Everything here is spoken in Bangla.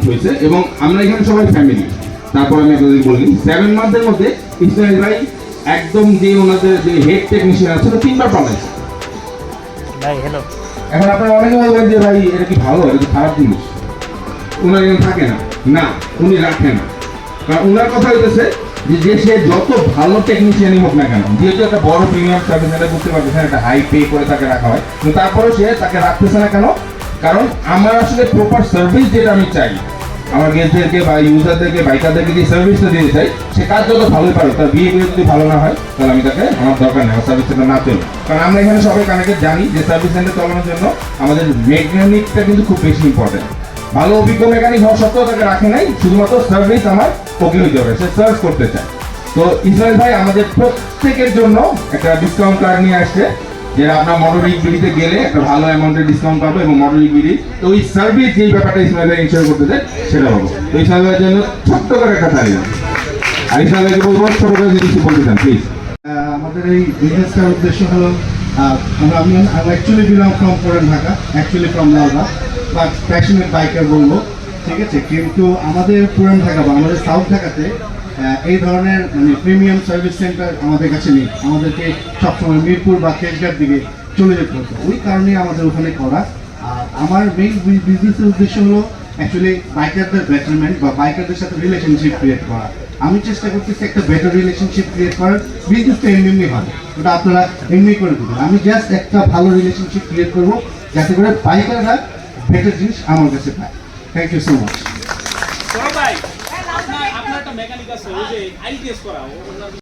মান্থ হয়েছে এবং আমরা এখানে সবাই ফ্যামিলি। তারপর আমি আপনাদের বলি 7 মান্থের মধ্যে ইসমাইল ভাই একদম যে ওনাদের যে হেড টেকনিশিয়ান আছে 3বার পালাইছে ভাই। হ্যালো, এখন আপনারা অনেকে বলবেন যে ভাই এটা কি ভালো, এটা কি খারাপ জিনিস, ওনার এখানে থাকে না। না, উনি রাখে না, কারণ ওনার কথা হইতেছে যে সে যত ভালো টেকনিশিয়ানই হোক না কেন, যেহেতু একটা বড় প্রিমিয়াম সার্ভিস সেন্টার করতে পারতেছেন, একটা হাই পে করে তাকে রাখা হয়, কিন্তু তারপরেও সে তাকে রাখতেছে না কেন? কারণ আমার আসলে প্রপার সার্ভিস যেটা আমি চাই, আমার গেস্টদেরকে বা ইউজারদেরকে বাইকারদেরকে যে সার্ভিসটা দিতে চাই, সে কাজ যত ভালোই পারো, তার বিহেভিয়ার যদি ভালো না হয় তাহলে আমি তাকে আমার দরকার নেই, আমার সার্ভিস সেন্টার না চলবে। কারণ আমরা এখানে সবাই কানেক্টেড জানি যে সার্ভিস সেন্টার চালানোর জন্য আমাদের মেকানিকটা কিন্তু খুব বেশি ইম্পর্টেন্ট। ভালো অভিজ্ঞ মেকানিক হওয়া সত্ত্বেও তাকে রাখে নাই, শুধুমাত্র সার্ভিস আমার ওকে হইতে হবে, সে সার্চ করতে চায়। তো ইসমাইল ভাই আমাদের প্রত্যেকের জন্য একটা ডিসকাউন্ট কার্ড নিয়ে আসছে, যে আপনার মোটরিক বিডিতে গেলে একটা ভালো অ্যামাউন্টের ডিসকাউন্ট পাবো, এবং মোটরিক বিডি তো ওই সার্ভিস যেই ব্যাপারটা ইসমাইল ভাই ইনশিওর করতে চায় সেটা হবো। তো ইসমাইল ভাইয়ের জন্য ছোট্ট করে একটা তালি দাও। আর ইসমাইল ভাইকে বলবো ছোট করে যদি কিছু বলতে চান প্লিজ। আমাদের এই বিজনেসটার উদ্দেশ্য হলো আমি অ্যাকচুয়ালি বিলং ফ্রম পুরান Dhaka, actually from Lalbagh, but passionate biker বলবো, ঠিক আছে। কিন্তু আমাদের পুরান ঢাকা বা আমাদের সাউথ ঢাকাতে এই ধরনের মানে প্রিমিয়াম সার্ভিস সেন্টার আমাদের কাছে নেই। আমাদেরকে সবসময় মিরপুর বা কেশঘাট দিকে চলে যেতে হতো, ওই কারণেই আমাদের ওখানে করা। আর আমার মেইন বিজনেসের উদ্দেশ্য হলো অ্যাকচুয়ালি বাইকারদের বেটারমেন্ট বা বাইকারদের সাথে রিলেশনশিপ ক্রিয়েট করা। আমি চেষ্টা করতেছি একটা বেটার রিলেশনশিপ ক্রিয়েট করার। বিজনেসটা এমনি হবে, ওটা আপনারা এমনি করে দেবেন। আমি জাস্ট একটা ভালো রিলেশনশিপ ক্রিয়েট করবো যাতে করে বাইকাররা বেটার জিনিস আমার কাছে পায়। Thank you so much. ভাই আপনার একটা মেকানিক আছে ওই যে আইটিএস করা